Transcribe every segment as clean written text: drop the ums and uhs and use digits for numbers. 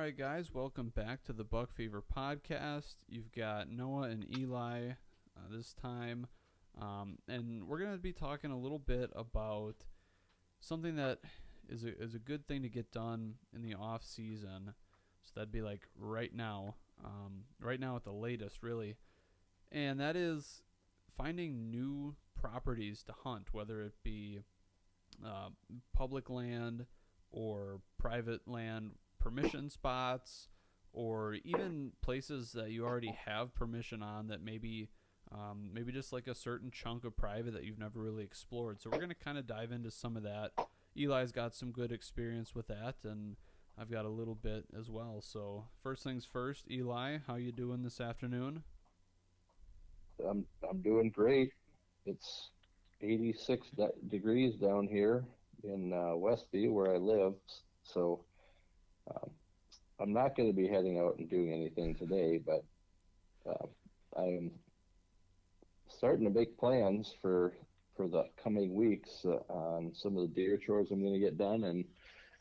right, guys, welcome back to the Buck Fever podcast. You've got Noah and Eli this time, and we're going to be talking a little bit about something that is a good thing to get done in the off season. So that'd be like right now at the latest, really, and that is finding new properties to hunt, whether it be uh, public land or private land permission spots, or even places that you already have permission on that maybe just like a certain chunk of private that you've never really explored. So we're going to kind of dive into some of that. Eli's got some good experience with that, and I've got a little bit as well. So first things first, Eli, how you doing this afternoon? I'm doing great. It's 86 degrees down here in Westview where I live, so um, I'm not going to be heading out and doing anything today. But uh, I'm starting to make plans for the coming weeks on some of the deer chores I'm going to get done, and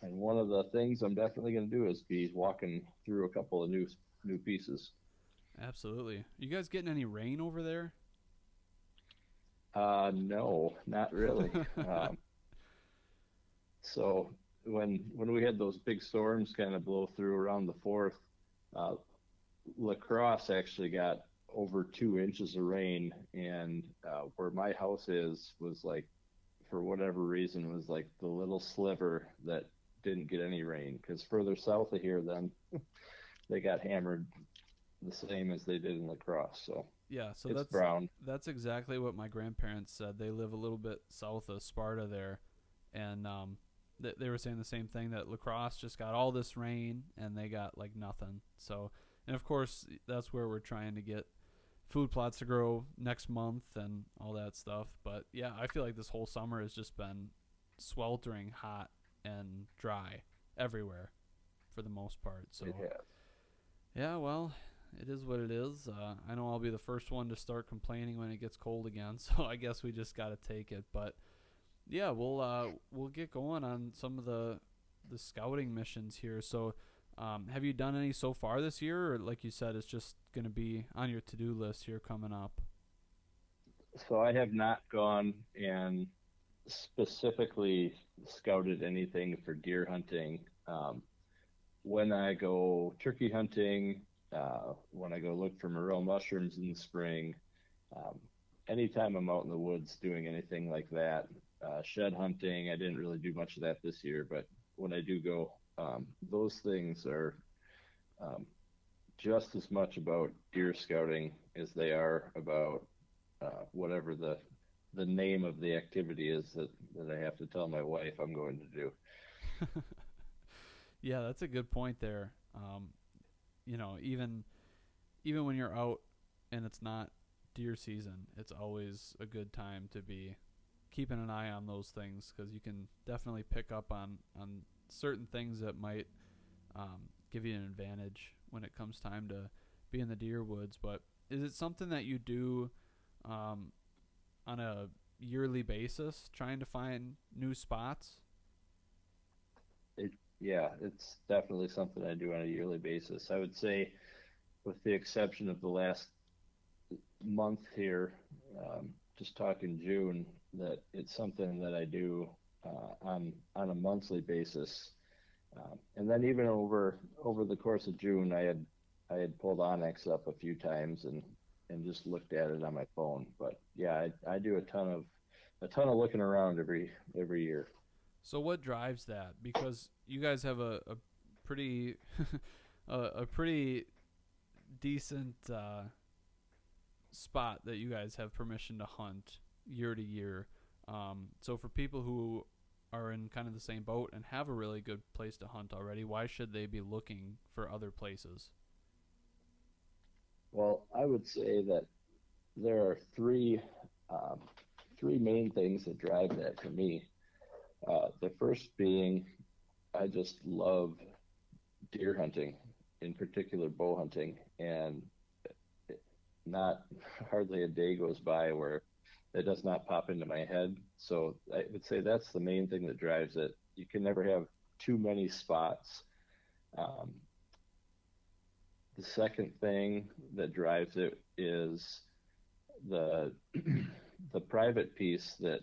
one of the things I'm definitely going to do is be walking through a couple of new pieces. Absolutely. You guys getting any rain over there? No, not really. So when we had those big storms kind of blow through around the fourth, uh, Lacrosse actually got over 2 inches of rain, and where my house is was like, for whatever reason, was like the little sliver that didn't get any rain. Because further south of here, then they got hammered the same as they did in Lacrosse. So Yeah, so it's that's brown. that's exactly what my grandparents said. They live a little bit south of Sparta there, and they were saying the same thing, that Lacrosse just got all this rain and they got like nothing. So, and of course that's where we're trying to get food plots to grow next month and all that stuff. But yeah, I feel like this whole summer has just been sweltering hot and dry everywhere for the most part. It So has. yeah, well, it is what it is. I know I'll be the first one to start complaining when it gets cold again, so I guess we just got to take it. But yeah, we'll get going on some of the scouting missions here. So, have you done any so far this year, or like you said, it's just going to be on your to do list here coming up? So I have not gone and specifically scouted anything for deer hunting. When I go turkey hunting, when I go look for morel mushrooms in the spring, um, anytime I'm out in the woods doing anything like that, shed hunting, I didn't really do much of that this year, but when I do go, those things are um, just as much about deer scouting as they are about whatever the name of the activity is that I have to tell my wife I'm going to do. Yeah, that's a good point there. Even when you're out and it's not deer season, it's always a good time to be keeping an eye on those things, because you can definitely pick up on certain things that might give you an advantage when it comes time to be in the deer woods. But is it something that you do um, on a yearly basis, trying to find new spots? Yeah, it's definitely something I do on a yearly basis. I would say, with the exception of the last month here, just talking June, that it's something that I do on a monthly basis. And then even over the course of June, I had pulled Onyx up a few times and just looked at it on my phone. But yeah, I do a ton of looking around every year. So what drives that? Because you guys have a pretty a pretty decent spot that you guys have permission to hunt year to year. So for people who are in kind of the same boat and have a really good place to hunt already, why should they be looking for other places? Well, I would say that there are um, three main things that drive that for me. The first being, I just love deer hunting, in particular bow hunting, and not hardly a day goes by where it does not pop into my head. So I would say that's the main thing that drives it. You can never have too many spots. Um, The second thing that drives it is the the private piece that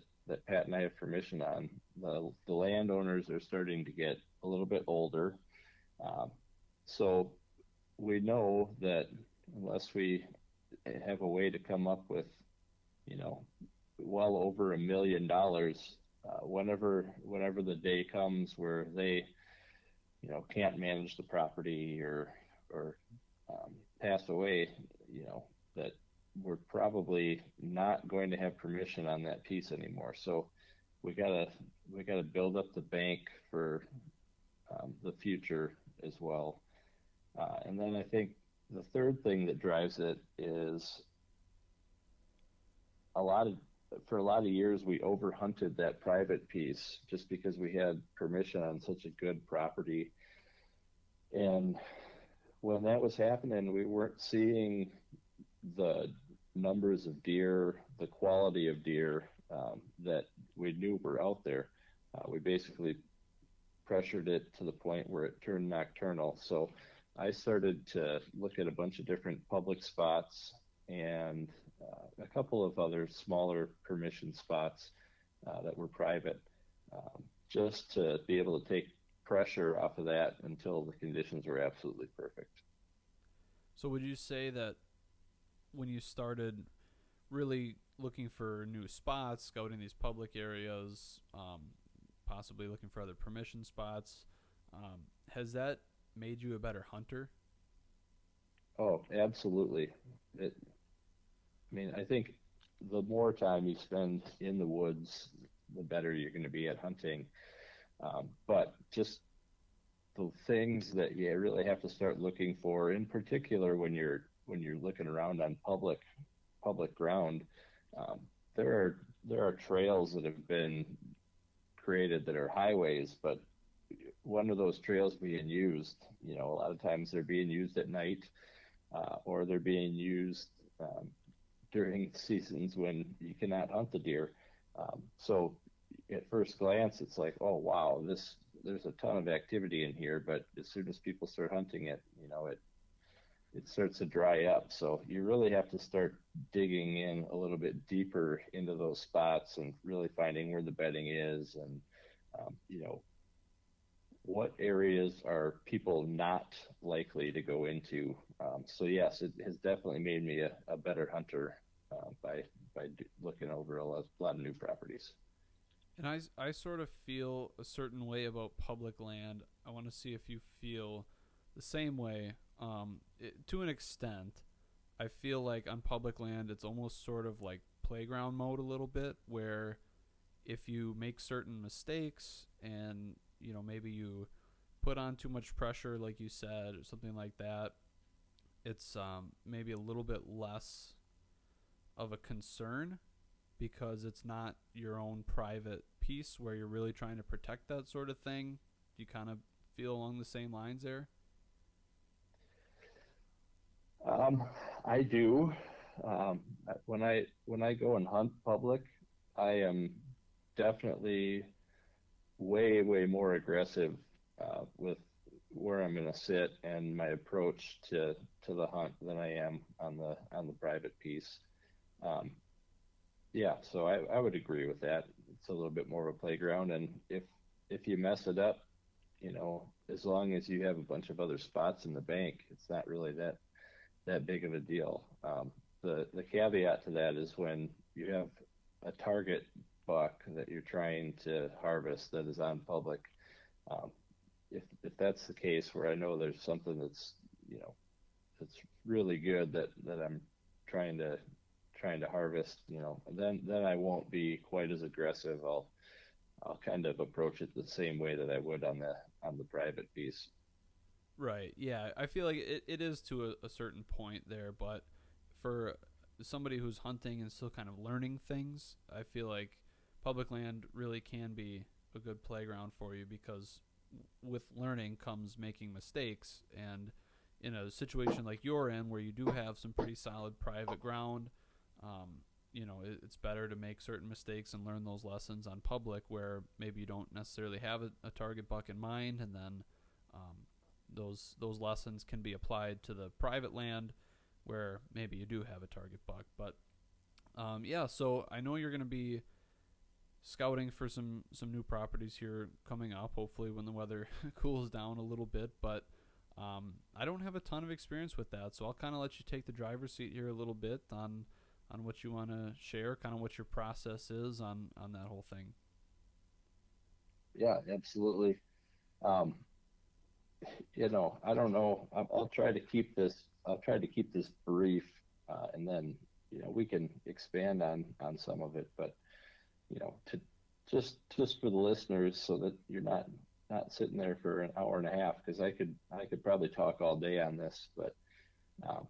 Pat and I have permission on. The landowners are starting to get a little bit older, so we know that unless we have a way to come up with, well over $1 million, whenever the day comes where they, can't manage the property or pass away, that we're probably not going to have permission on that piece anymore. So we gotta build up the bank for the future as well. And then I think the third thing that drives it is for a lot of years we overhunted that private piece just because we had permission on such a good property. And when that was happening, we weren't seeing the numbers of deer, the quality of deer that we knew were out there. We basically pressured it to the point where it turned nocturnal. So I started to look at a bunch of different public spots and a couple of other smaller permission spots that were private, just to be able to take pressure off of that until the conditions were absolutely perfect. So would you say that when you started really looking for new spots, scouting these public areas, possibly looking for other permission spots, has that made you a better hunter? Oh, absolutely. I think the more time you spend in the woods, the better you're going to be at hunting. But just the things that you really have to start looking for, in particular when you're looking around on public ground, there are trails that have been created that are highways, but when are those trails being used? A lot of times they're being used at night, or they're being used during seasons when you cannot hunt the deer. So at first glance, it's like, oh wow, there's a ton of activity in here, but as soon as people start hunting it, it starts to dry up. So you really have to start digging in a little bit deeper into those spots and really finding where the bedding is and, what areas are people not likely to go into. So yes, it has definitely made me a better hunter by looking over a lot of new properties. And I sort of feel a certain way about public land. I want to see if you feel the same way. To an extent, I feel like on public land, it's almost sort of like playground mode a little bit, where if you make certain mistakes and, maybe you put on too much pressure, like you said, or something like that, it's maybe a little bit less of a concern because it's not your own private piece where you're really trying to protect that sort of thing. Do you kind of feel along the same lines there? I do. When I go and hunt public, I am definitely way more aggressive with where I'm going to sit and my approach to the hunt than I am on the private piece. Yeah, so I would agree with that. It's a little bit more of a playground, and if you mess it up, as long as you have a bunch of other spots in the bank, it's not really that big of a deal. The caveat to that is when you have a target buck that you're trying to harvest that is on public. If that's the case, where I know there's something that's that's really good that I'm trying to harvest, then I won't be quite as aggressive. I'll kind of approach it the same way that I would on the private piece. Right. Yeah. I feel like it is to a certain point there, but for somebody who's hunting and still kind of learning things, I feel like public land really can be a good playground for you because with learning comes making mistakes. And in a situation like you're in where you do have some pretty solid private ground, it's better to make certain mistakes and learn those lessons on public where maybe you don't necessarily have a target buck in mind, and then those lessons can be applied to the private land where maybe you do have a target buck. But yeah, so I know you're going to be scouting for some new properties here coming up, hopefully when the weather cools down a little bit. But I don't have a ton of experience with that, so I'll kind of let you take the driver's seat here a little bit on what you want to share, kind of what your process is on that whole thing. Yeah, absolutely. Um, I don't know. I'll try to keep this. I'll try to keep this brief, and then we can expand on some of it. But to just for the listeners, so that you're not sitting there for an hour and a half, because I could probably talk all day on this. But um,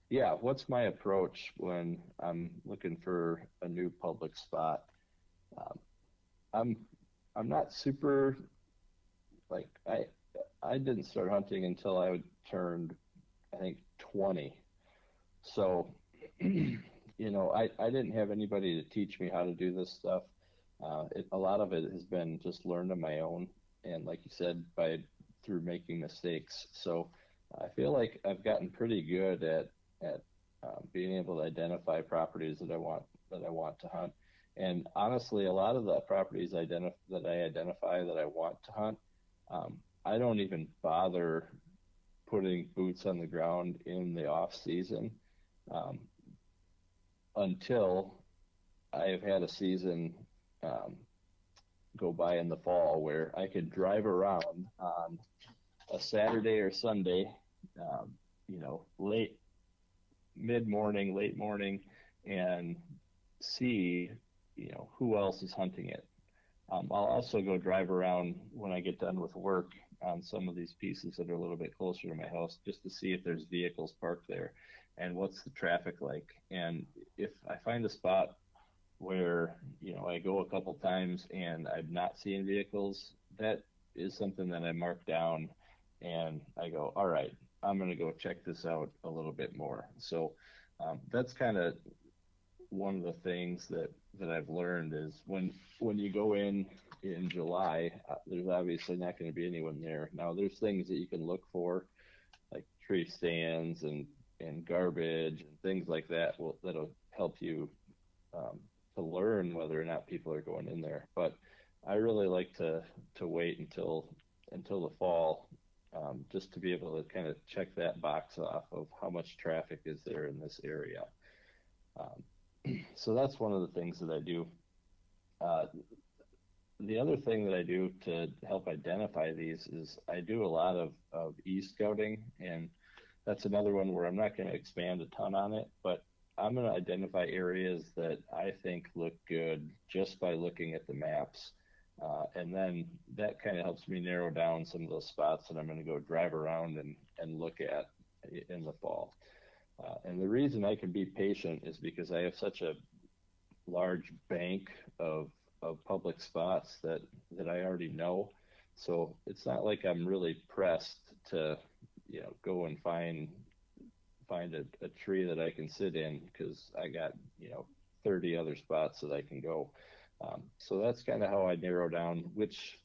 yeah, what's my approach when I'm looking for a new public spot? Um, I'm I'm not super like I didn't start hunting until turned, I think, 20. So I didn't have anybody to teach me how to do this stuff. A lot of it has been just learned on my own, and like you said, through making mistakes. So I feel like I've gotten pretty good at being able to identify properties that I want to hunt. And honestly, a lot of the properties that I identify that I want to hunt, I don't even bother putting boots on the ground in the off season, um, until I have had a season um, go by in the fall where I could drive around on a Saturday or Sunday, late mid morning, late morning, and see, who else is hunting it. I'll also go drive around when I get done with work on some of these pieces that are a little bit closer to my house, just to see if there's vehicles parked there and what's the traffic like. And if I find a spot where, I go a couple times and I'm not seeing vehicles, that is something that I mark down and I go, all right, I'm going to go check this out a little bit more. So that's kind of one of the things that I've learned is when you go in July, there's obviously not going to be anyone there. Now there's things that you can look for, like tree stands and garbage and things like that that'll help you to learn whether or not people are going in there. But I really like to wait until the fall, just to be able to kind of check that box off of how much traffic is there in this area. So that's one of the things that I do. Uh, the other thing that I do to help identify these is I do a lot of e-scouting, and that's another one where I'm not going to expand a ton on it, but I'm going to identify areas that I think look good just by looking at the maps. And then that kind of helps me narrow down some of those spots that I'm going to go drive around and look at in the fall. And the reason I can be patient is because I have such a large bank of public spots that I already know. So it's not like I'm really pressed to, go and find a tree that I can sit in, because I got, 30 other spots that I can go. So that's kind of how I narrow down which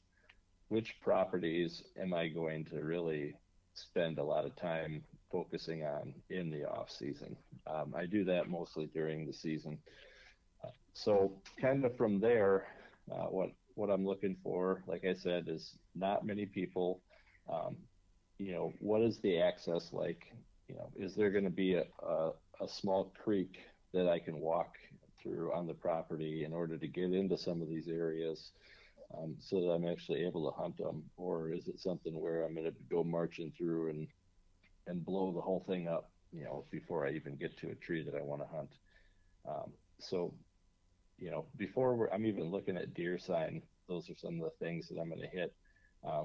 properties am I going to really spend a lot of time focusing on in the off season. I do that mostly during the season. So kind of from there, what I'm looking for, like I said, is not many people. What is the access like? Is there going to be a small creek that I can walk through on the property in order to get into some of these areas, so that I'm actually able to hunt them? Or is it something where I'm going to go marching through and blow the whole thing up, before I even get to a tree that I want to hunt? So, before I'm even looking at deer sign, those are some of the things that I'm going to hit.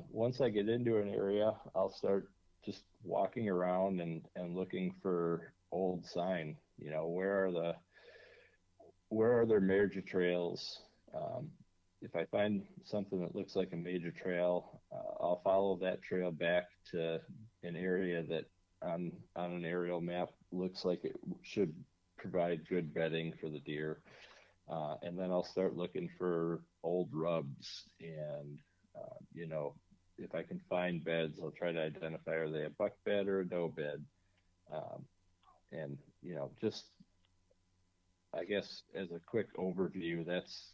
Once I get into an area, I'll start just walking around and looking for old sign. Where are there major trails? If I find something that looks like a major trail, I'll follow that trail back to an area that on an aerial map looks like it should provide good bedding for the deer. And then I'll start looking for old rubs and, if I can find beds, I'll try to identify, are they a buck bed or a doe bed? Um, and just I guess as a quick overview, that's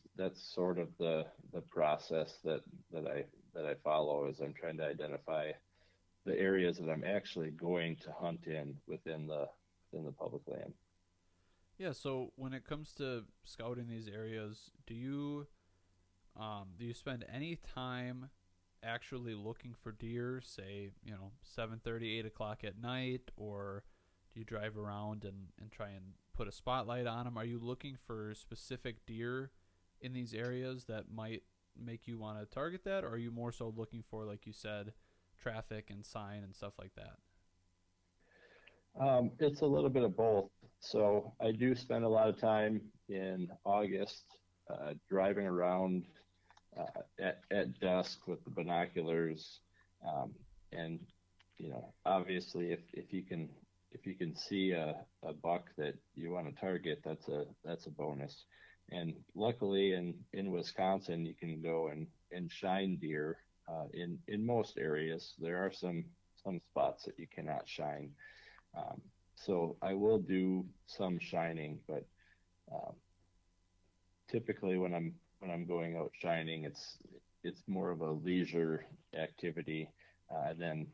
sort of the process that I follow as I'm trying to identify the areas that I'm actually going to hunt in within the public land. Yeah, so when it comes to scouting these areas, do you spend any time actually looking for deer, say, 7:30, 8 o'clock at night, or do you drive around and try and put a spotlight on them? Are you looking for specific deer in these areas that might make you want to target that, or are you more so looking for, like you said, traffic and sign and stuff like that? It's a little bit of both. So I do spend a lot of time in August driving around at dusk with the binoculars, and obviously, if you can see a buck that you want to target, that's a bonus. And luckily, in Wisconsin, you can go and shine deer in most areas. There are some spots that you cannot shine. So I will do some shining, but um, typically when I'm going out shining, it's more of a leisure activity. Then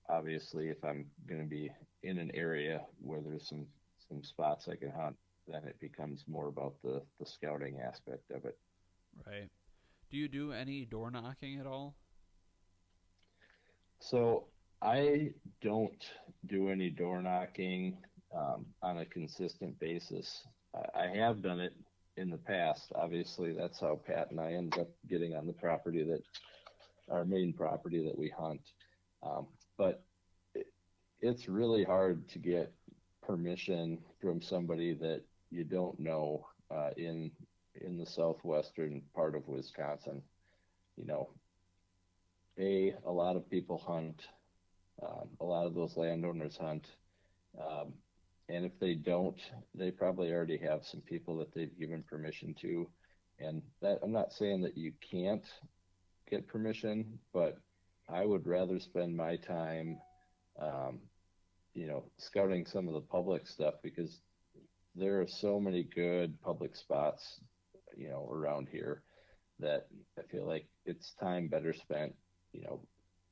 obviously, if I'm going to be in an area where there's some spots I can hunt, then it becomes more about the scouting aspect of it. Right. Do you do any door knocking at all? So I don't do any door knocking on a consistent basis. I have done it in the past. Obviously, that's how Pat and I ended up getting on the property that our main property that we hunt. But it's really hard to get permission from somebody that you don't know in the southwestern part of Wisconsin. You know, a lot of people hunt. A lot of those landowners hunt, um, and if they don't, they probably already have some people that they've given permission to. And that I'm not saying that you can't get permission, but I would rather spend my time, um, scouting some of the public stuff because there are so many good public spots, around here that I feel like it's time better spent, you know,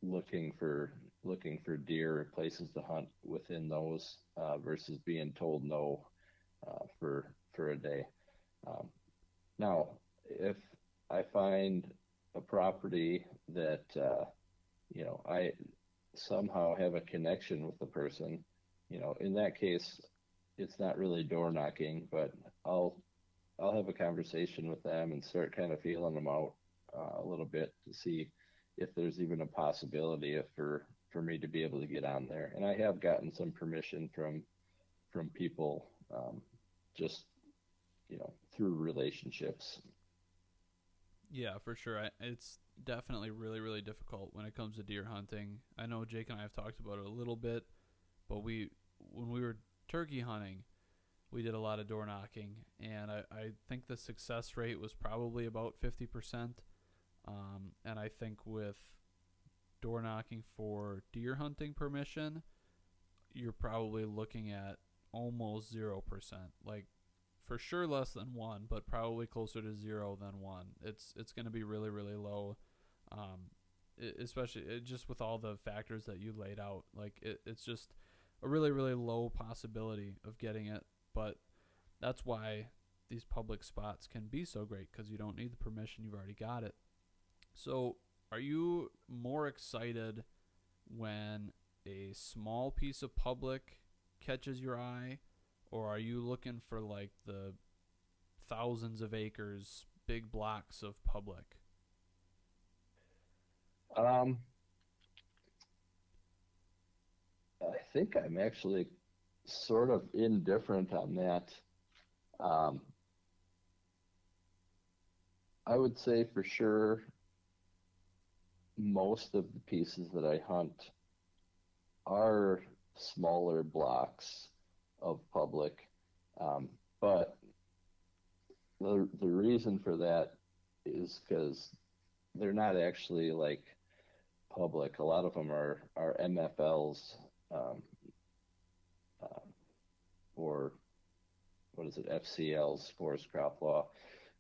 looking for looking for deer and places to hunt within those versus being told no for a day. Um, Now, if I find a property that I somehow have a connection with the person, in that case, it's not really door knocking, but I'll I'll have a conversation with them and start kind of feeling them out a little bit to see if there's even a possibility for me to be able to get on there. And I have gotten some permission from people just through relationships. Yeah, for sure. It's definitely really, really difficult when it comes to deer hunting. I know Jake and I have talked about it a little bit, but when we were turkey hunting, we did a lot of door knocking, and I think the success rate was probably about 50%. And I think with door knocking for deer hunting permission, you're probably looking at almost 0%. Like for sure less than one, but probably closer to zero than one. It's going to be really, really low, especially just with all the factors that you laid out. Like it's just a really, really low possibility of getting it. But that's why these public spots can be so great because you don't need the permission, you've already got it. So, are you more excited when a small piece of public catches your eye, or are you looking for like the thousands of acres, big blocks of public? Um, I think I'm actually sort of indifferent on that. Um, I would say for sure most of the pieces that I hunt are smaller blocks of public. But the reason for that is because they're not actually like public. A lot of them are MFLs, um, uh, or what is it, FCLs, forest crop law.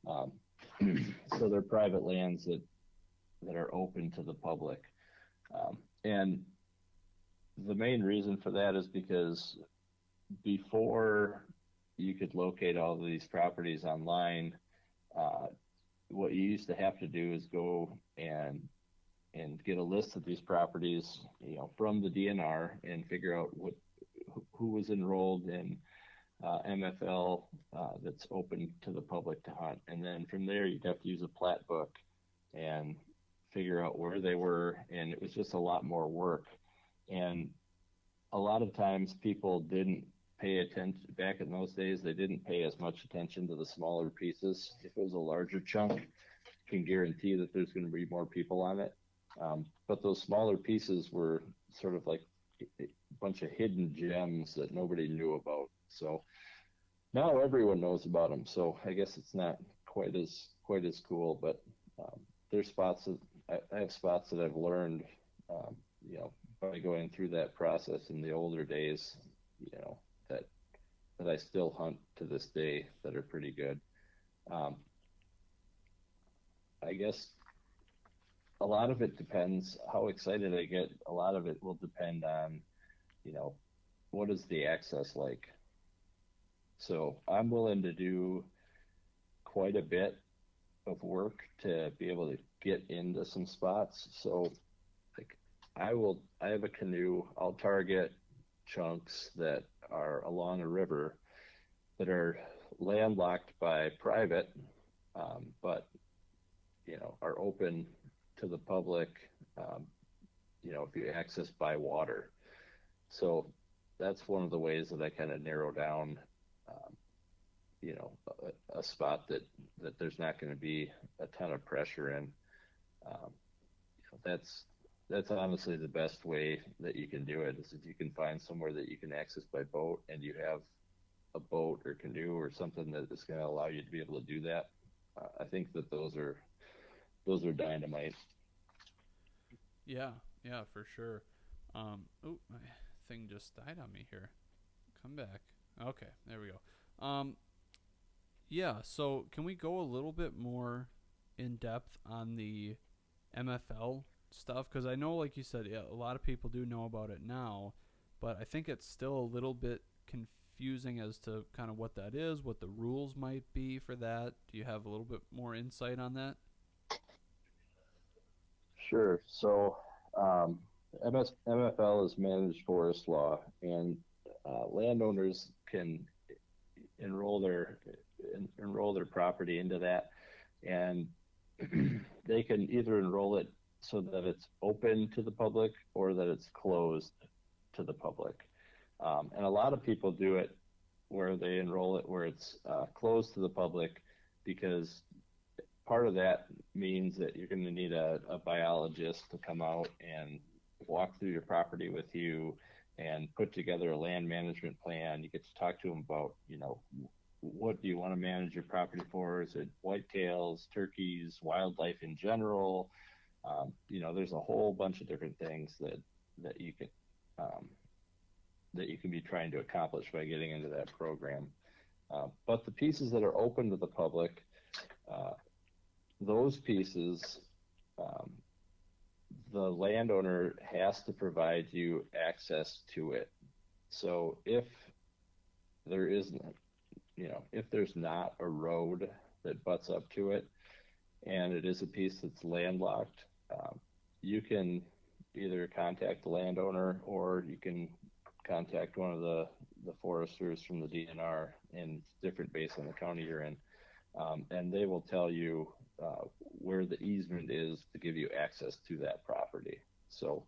Um, so they're private lands that are open to the public. And the main reason for that is because before you could locate all of these properties online, uh, what you used to have to do is go and get a list of these properties, from the DNR and figure out who was enrolled in MFL that's open to the public to hunt, and then from there you'd have to use a plat book and figure out where they were, and it was just a lot more work. And a lot of times people didn't pay attention back in those days. They didn't pay as much attention to the smaller pieces. If it was a larger chunk, you can guarantee that there's going to be more people on it. But those smaller pieces were sort of like a bunch of hidden gems that nobody knew about. So now everyone knows about them. So I guess it's not quite as cool, but there's spots that I have spots that I've learned, um, by going through that process in the older days, that I still hunt to this day that are pretty good. Um, I guess a lot of it depends how excited I get. A lot of it will depend on, you know, what is the access like. So I'm willing to do quite a bit of work to be able to get into some spots. So like I have a canoe, I'll target chunks that are along a river that are landlocked by private, but are open to the public, um, if you access by water. So that's one of the ways that I kind of narrow down, um, a spot that there's not going to be a ton of pressure in. Um, that's honestly the best way that you can do it is if you can find somewhere that you can access by boat and you have a boat or canoe or something that is going to allow you to be able to do that. I think that those are dynamite. Yeah, yeah, for sure. Oh, my thing just died on me here. Come back. Okay, there we go. Yeah, so can we go a little bit more in depth on the MFL stuff? Because I know, like you said, yeah, a lot of people do know about it now, but I think it's still a little bit confusing as to kind of what that is, what the rules might be for that. Do you have a little bit more insight on that? Sure. So um, MFL is managed forest law, and landowners can enroll their enroll their property into that, and they can either enroll it so that it's open to the public or that it's closed to the public. And a lot of people do it where they enroll it where it's closed to the public because part of that means that you're going to need a biologist to come out and walk through your property with you and put together a land management plan. You get to talk to them about, what do you want to manage your property for? Is it whitetails, turkeys, wildlife in general? There's a whole bunch of different things that you can um, that you can be trying to accomplish by getting into that program. But the pieces that are open to the public, uh, those pieces, um, the landowner has to provide you access to it. So there isn't, if there's not a road that butts up to it, and it is a piece that's landlocked, you can either contact the landowner or you can contact one of the foresters from the DNR in different based on the county you're in, and they will tell you where the easement is to give you access to that property. So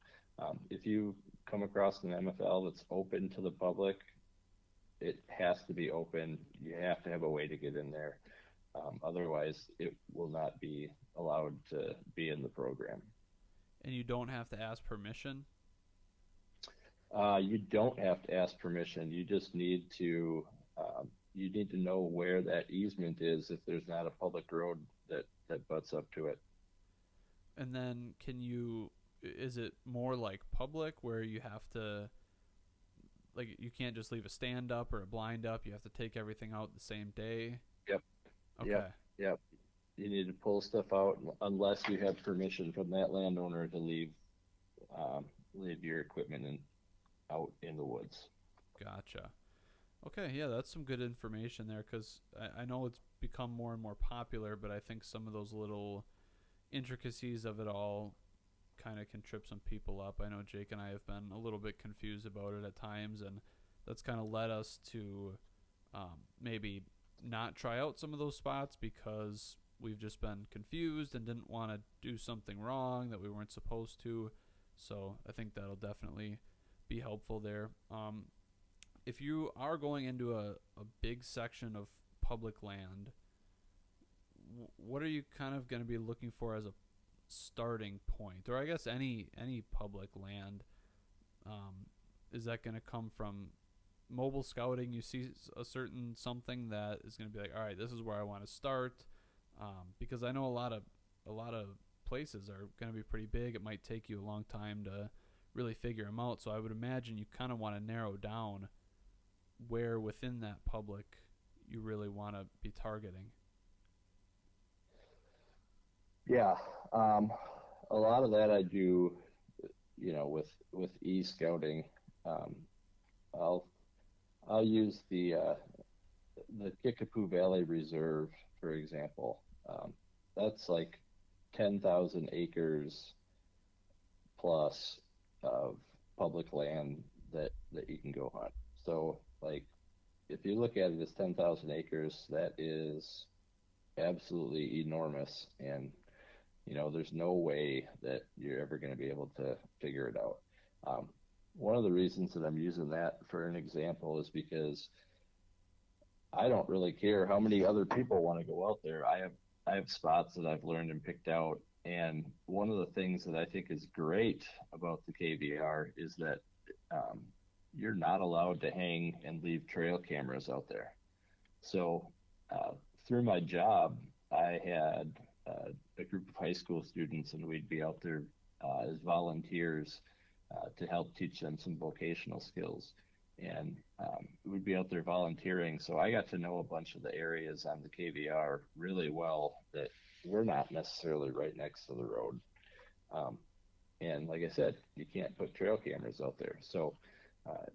if you come across an MFL that's open to the public, it has to be open. You have to have a way to get in there. Otherwise, it will not be allowed to be in the program. And you don't have to ask permission? You don't have to ask permission. You need to know where that easement is if there's not a public road that butts up to it. And then can you is it more like public where you have to, like, you can't just leave a stand up or a blind up? You have to take everything out the same day? Yep, Okay. yep, yep. You need to pull stuff out unless you have permission from that landowner to um, leave your equipment out in the woods. Gotcha. Okay, yeah, that's some good information there because I know it's become more and more popular, but I think some of those little intricacies of it all kind of can trip some people up. I know Jake and I have been a little bit confused about it at times, and that's kind of led us to maybe not try out some of those spots because we've just been confused and didn't want to do something wrong that we weren't supposed to. So I think that'll definitely be helpful there. If you are going into a big section of public land, what are you kind of going to be looking for as a starting point, or I guess any public land? Is that going to come from mobile scouting? You see a certain something that is going to be like, all right, this is where I want to start, because I know a lot of places are going to be pretty big. It might take you a long time to really figure them out. So I would imagine you kind of want to narrow down where within that public you really want to be targeting. Yeah, a lot of that I do, with e-scouting. Um, I'll I'll use the Kickapoo Valley Reserve, for example. That's like 10,000 acres plus of public land that you can go hunt. So, like, if you look at it as 10,000 acres, that is absolutely enormous. And, there's no way that you're ever going to be able to figure it out. Um, One of the reasons that I'm using that for an example is because I don't really care how many other people want to go out there. I have spots that I've learned and picked out, and one of the things that I think is great about the KVR is that um, you're not allowed to hang and leave trail cameras out there. So uh, through my job, I had a group of high school students, and we'd be out there as volunteers to help teach them some vocational skills. And we'd be out there volunteering. So I got to know a bunch of the areas on the KVR really well that were not necessarily right next to the road. Um, and like I said, you can't put trail cameras out there. So uh,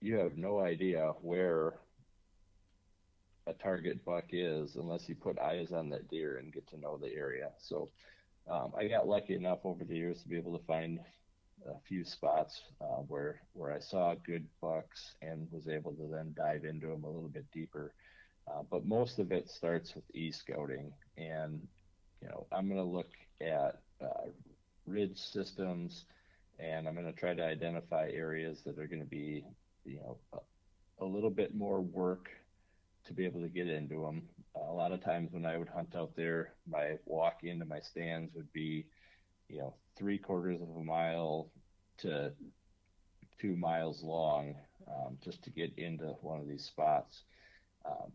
you have no idea where a target buck is unless you put eyes on that deer and get to know the area. So I got lucky enough over the years to be able to find a few spots where I saw good bucks and was able to then dive into them a little bit deeper. But most of it starts with e-scouting, and I'm going to look at ridge systems, and I'm going to try to identify areas that are going to be a little bit more work to be able to get into them. A lot of times when I would hunt out there, my walk into my stands would be 3/4 of a mile to 2 miles long, just to get into one of these spots. Um,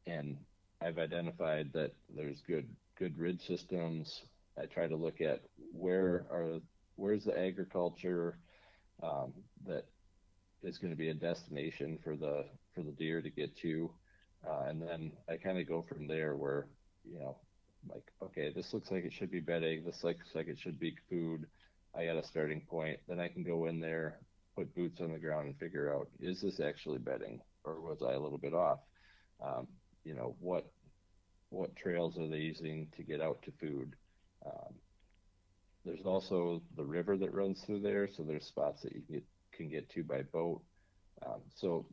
and I've identified that there's good ridge systems. I try to look at where's the agriculture that is going to be a destination for the deer to get to, and then I kind of go from there where like, okay, this looks like it should be bedding. This looks like it should be food. I got a starting point. Then I can go in there, put boots on the ground, and figure out, is this actually bedding, or was I a little bit off? Um, what trails are they using to get out to food? Um, there's also the river that runs through there, so there's spots that you can get to by boat. So,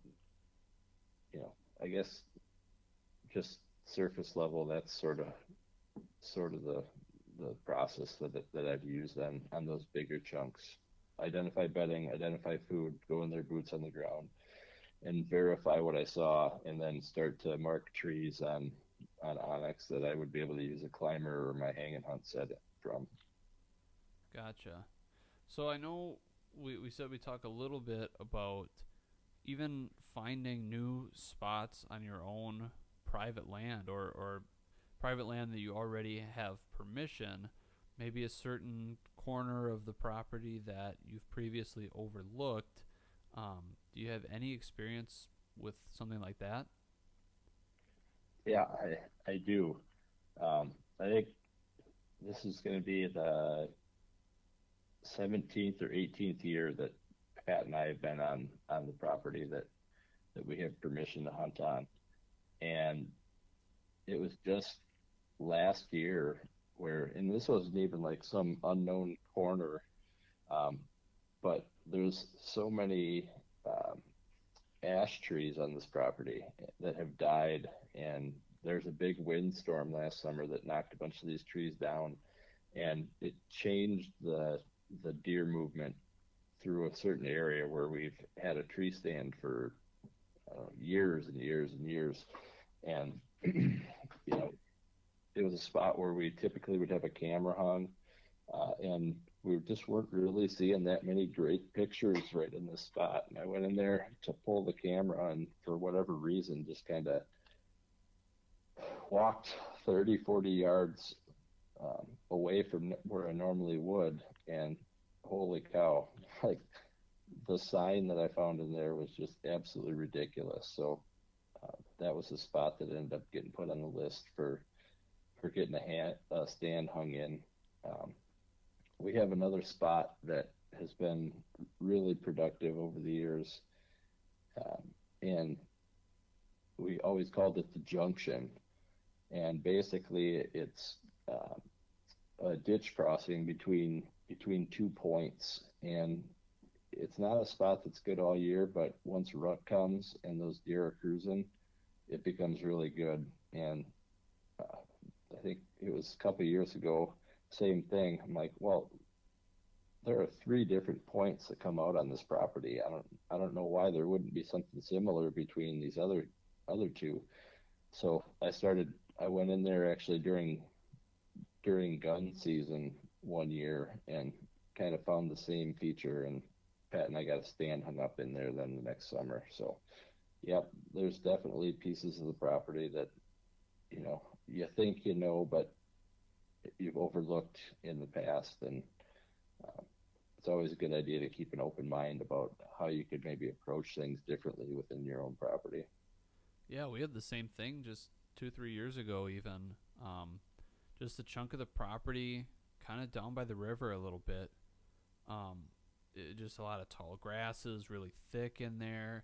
I guess just surface level, that's sort of the process that I've used on those bigger chunks. Identify bedding, identify food, go in there, boots on the ground, and verify what I saw, and then start to mark trees on Onyx that I would be able to use a climber or my hang and hunt set from. Gotcha. So I know we said we talk a little bit about even finding new spots on your own private land, or private land that you already have permission, maybe a certain corner of the property that you've previously overlooked. Do you have any experience with something like that? Yeah, I do. I think this is going to be the 17th or 18th year that Pat and I have been on the property that we have permission to hunt on. And it was just last year where, and this wasn't even like some unknown corner, um, but there's so many ash trees on this property that have died, and there's a big windstorm last summer that knocked a bunch of these trees down, and it changed the deer movement through a certain area where we've had a tree stand for years and years and years, and you know, it was a spot where we typically would have a camera hung, and we just weren't really seeing that many great pictures right in this spot. And I went in there to pull the camera, and for whatever reason, just kind of walked 30, 40 yards away from where I normally would, and holy cow, like the sign that I found in there was just absolutely ridiculous. So that was the spot that ended up getting put on the list for getting a stand hung in. We have another spot that has been really productive over the years, and we always called it the junction. And basically, it's a ditch crossing between 2 points, and it's not a spot that's good all year, but once rut comes and those deer are cruising, it becomes really good. And I think it was a couple of years ago, same thing. I'm like, well, there are 3 different points that come out on this property. I don't know why there wouldn't be something similar between these other 2. So I went in there actually during gun season one year and kind of found the same feature, and Pat and I got a stand hung up in there then the next summer. So yep, there's definitely pieces of the property that you think but you've overlooked in the past, and it's always a good idea to keep an open mind about how you could maybe approach things differently within your own property. Yeah, we had the same thing just 2, 3 years ago, even. Just a chunk of the property kind of down by the river a little bit. Just a lot of tall grasses, really thick in there.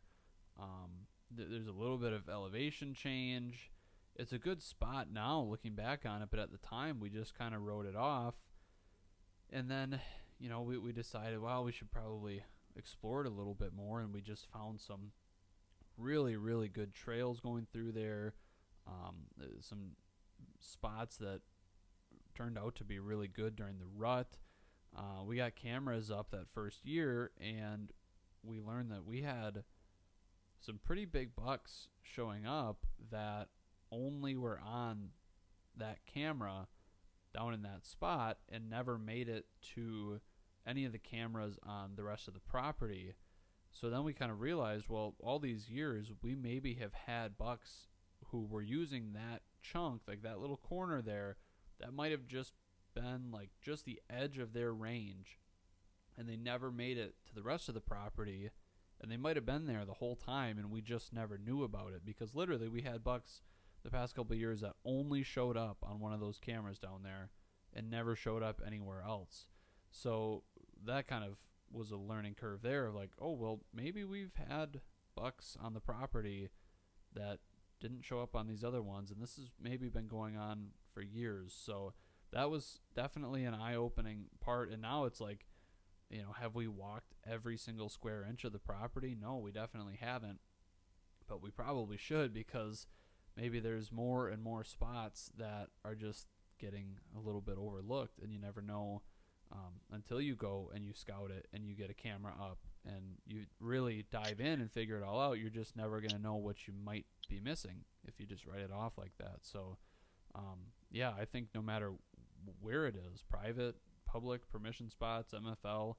There's a little bit of elevation change. It's a good spot now looking back on it, but at the time we just kind of wrote it off. And then, we decided, well, we should probably explore it a little bit more, and we just found some really, really good trails going through there. Some spots that turned out to be really good during the rut. We got cameras up that first year, and we learned that we had some pretty big bucks showing up that only were on that camera down in that spot and never made it to any of the cameras on the rest of the property. So then we kind of realized, well, all these years we maybe have had bucks who were using that chunk, like that little corner there, that might have just been like just the edge of their range, and they never made it to the rest of the property, and they might have been there the whole time and we just never knew about it, because literally we had bucks the past couple of years that only showed up on one of those cameras down there and never showed up anywhere else. So that kind of was a learning curve there of like, oh, well, maybe we've had bucks on the property that didn't show up on these other ones, and this has maybe been going on for years. So that was definitely an eye-opening part. And now it's like, have we walked every single square inch of the property? No, we definitely haven't, but we probably should, because maybe there's more and more spots that are just getting a little bit overlooked, and you never know until you go and you scout it and you get a camera up and you really dive in and figure it all out. You're just never going to know what you might be missing if you just write it off like that. So yeah, I think no matter where it is, private, public, permission spots, MFL,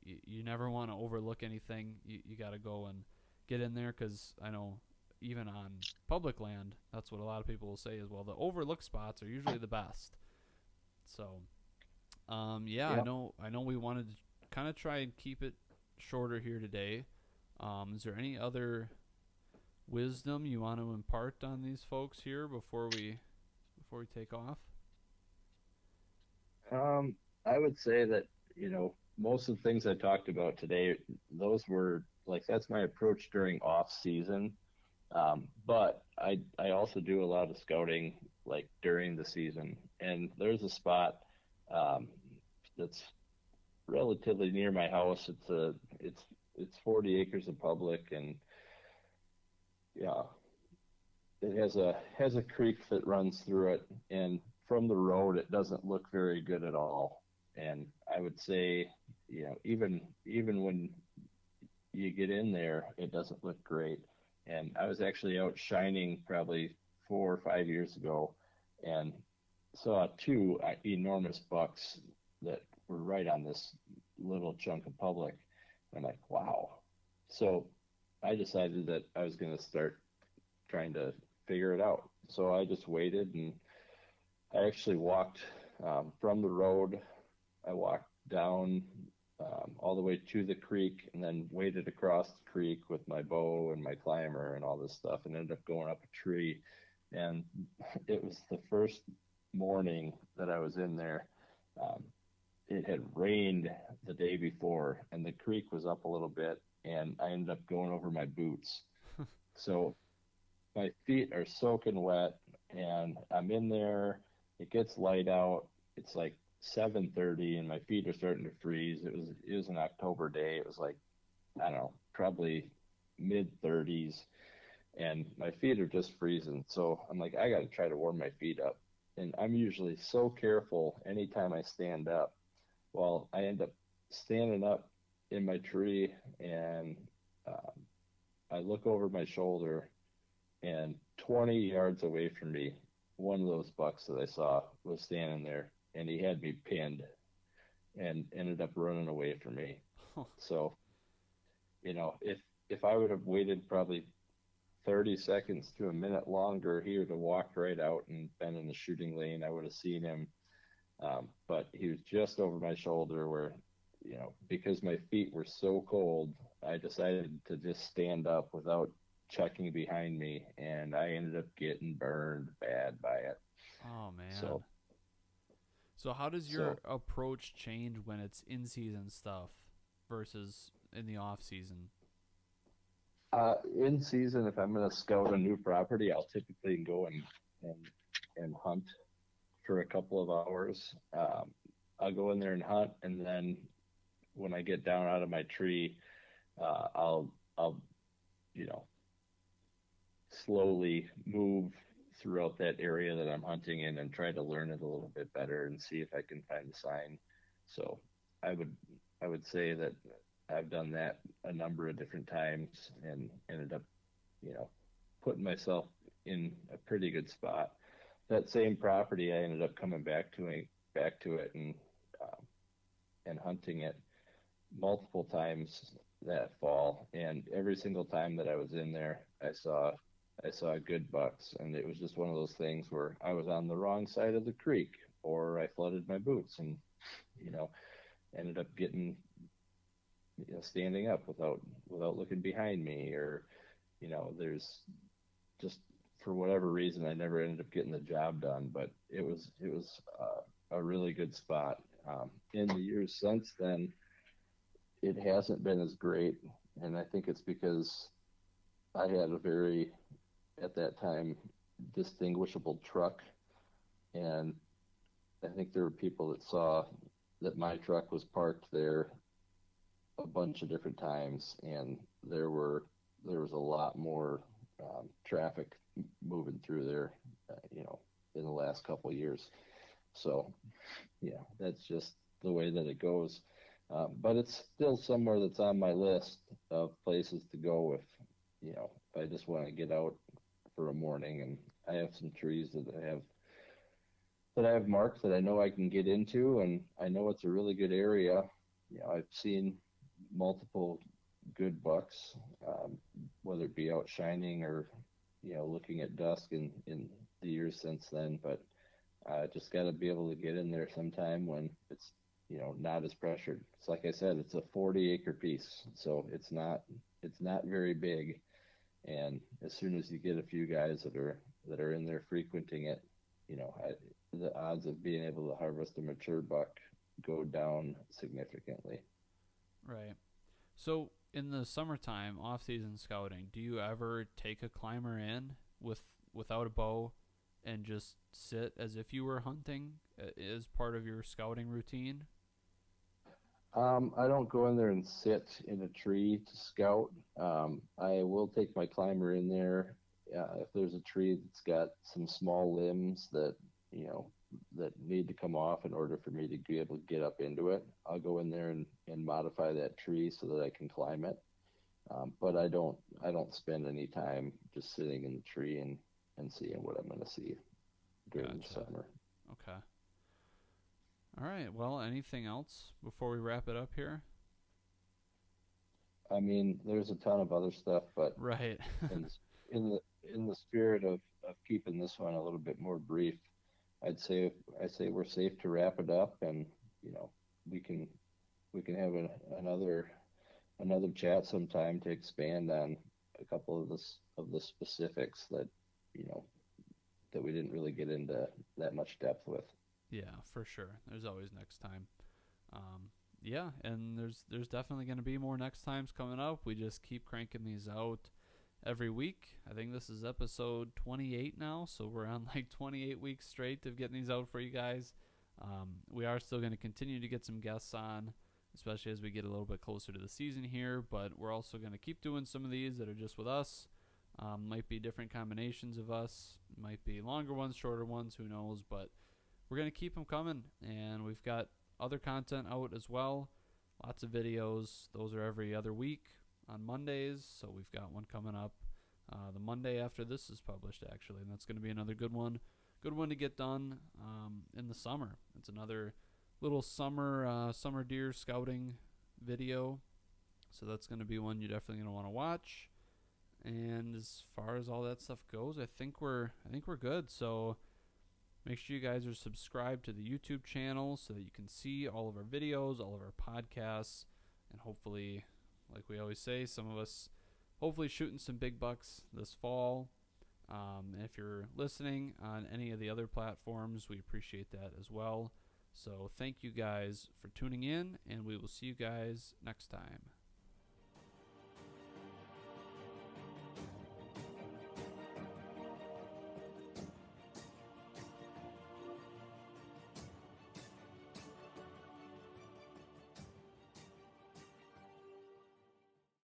you never want to overlook anything. You got to go and get in there, because I know even on public land, that's what a lot of people will say is, well, the overlooked spots are usually the best. So Yeah, I Yep. know. I know we wanted to kind of try and keep it shorter here today. Is there any other wisdom you want to impart on these folks here before we take off? I would say that, most of the things I talked about today, those were like, that's my approach during off season. But I also do a lot of scouting like during the season, and there's a spot um, that's relatively near my house. It's 40 acres of public, and yeah, it has a creek that runs through it, and from the road it doesn't look very good at all. And I would say, even when you get in there, it doesn't look great. And I was actually out shining probably 4 or 5 years ago, and saw two enormous bucks that were right on this little chunk of public. I'm like, wow. So I decided that I was going to start trying to figure it out. So I just waited, and I actually walked from the road. I walked down all the way to the creek, and then waded across the creek with my bow and my climber and all this stuff, and ended up going up a tree. And it was the first morning that I was in there. Um, it had rained the day before, and the creek was up a little bit, and I ended up going over my boots. So my feet are soaking wet, and I'm in there. It gets light out. It's like 7:30, and my feet are starting to freeze. It was an October day. It was like, I don't know, probably mid 30s, and my feet are just freezing. So I'm like, I got to try to warm my feet up. And I'm usually so careful anytime I stand up. Well, I end up standing up in my tree, and um, I look over my shoulder, and 20 yards away from me, one of those bucks that I saw was standing there, and he had me pinned and ended up running away from me. So, if I would have waited probably 30 seconds to a minute longer, he would have walked right out and been in the shooting lane. I would have seen him. But he was just over my shoulder where, because my feet were so cold, I decided to just stand up without checking behind me, and I ended up getting burned bad by it. Oh So, man. So how does your so approach change when it's in season stuff versus in the off season? in season, if I'm going to scout a new property, I'll typically go and and hunt for a couple of hours. I'll go in there and hunt, and then when I get down out of my tree, I'll you know slowly move throughout that area that I'm hunting in and try to learn it a little bit better and see if I can find a sign. So I would I would say that I've done that a number of different times and ended up, you know, putting myself in a pretty good spot. That same property, I ended up coming back to it and hunting it multiple times that fall, and every single time that I was in there, I saw good bucks, and it was just one of those things where I was on the wrong side of the creek, or I flooded my boots, and you know, ended up getting standing up without looking behind me, or there's just for whatever reason I never ended up getting the job done, but it was a really good spot. In the years since then, it hasn't been as great, and I think it's because I had a very, at that time, distinguishable truck, and I think there were people that saw that my truck was parked there a bunch of different times, and there was a lot more traffic moving through there, in the last couple of years. So, yeah, that's just the way that it goes. But it's still somewhere that's on my list of places to go if I just want to get out for a morning. And I have some trees that I have marked that I know I can get into, and I know it's a really good area. I've seen multiple good bucks, whether it be out shining or looking at dusk in the years since then. But just got to be able to get in there sometime when not as pressured. It's like I said, it's a 40-acre piece, so it's not very big. And as soon as you get a few guys that are in there frequenting it, the odds of being able to harvest a mature buck go down significantly. Right. So in the summertime, off-season scouting, do you ever take a climber in without a bow and just sit as if you were hunting as part of your scouting routine? I don't go in there and sit in a tree to scout. I will take my climber in there if there's a tree that's got some small limbs you know, that need to come off in order for me to be able to get up into it. I'll go in there and modify that tree so that I can climb it. But I don't spend any time just sitting in the tree and seeing what I'm going to see during the Gotcha. summer. Okay. All right. Well, anything else before we wrap it up here? I mean, there's a ton of other stuff, but Right. in in the spirit of keeping this one a little bit more brief, I say we're safe to wrap it up, and you know we can we can have another chat sometime to expand on a couple of the specifics you know that we didn't really get into that much depth with. Yeah, for sure. There's always next time. Um, yeah, and there's definitely going to be more next times coming up. We just keep cranking these out every week. I think this is episode 28 now, so we're on like 28 weeks straight of getting these out for you guys. We are still going to continue to get some guests on, especially as we get a little bit closer to the season here, but we're also going to keep doing some of these that are just with us. Might be different combinations of us, might be longer ones, shorter ones, who knows, but we're going to keep them coming, and we've got other content out as well. Lots of videos. Those are every other week on Mondays, so we've got one coming up the Monday after this is published, actually, and that's going to be another good one. Good one to get done in the summer. It's another little summer deer scouting video, so that's going to be one you're definitely going to want to watch. And as far as all that stuff goes, I think we're good. So make sure you guys are subscribed to the YouTube channel so that you can see all of our videos, all of our podcasts, and hopefully, like we always say, some of us hopefully shooting some big bucks this fall. And if you're listening on any of the other platforms, we appreciate that as well. So thank you guys for tuning in, and we will see you guys next time.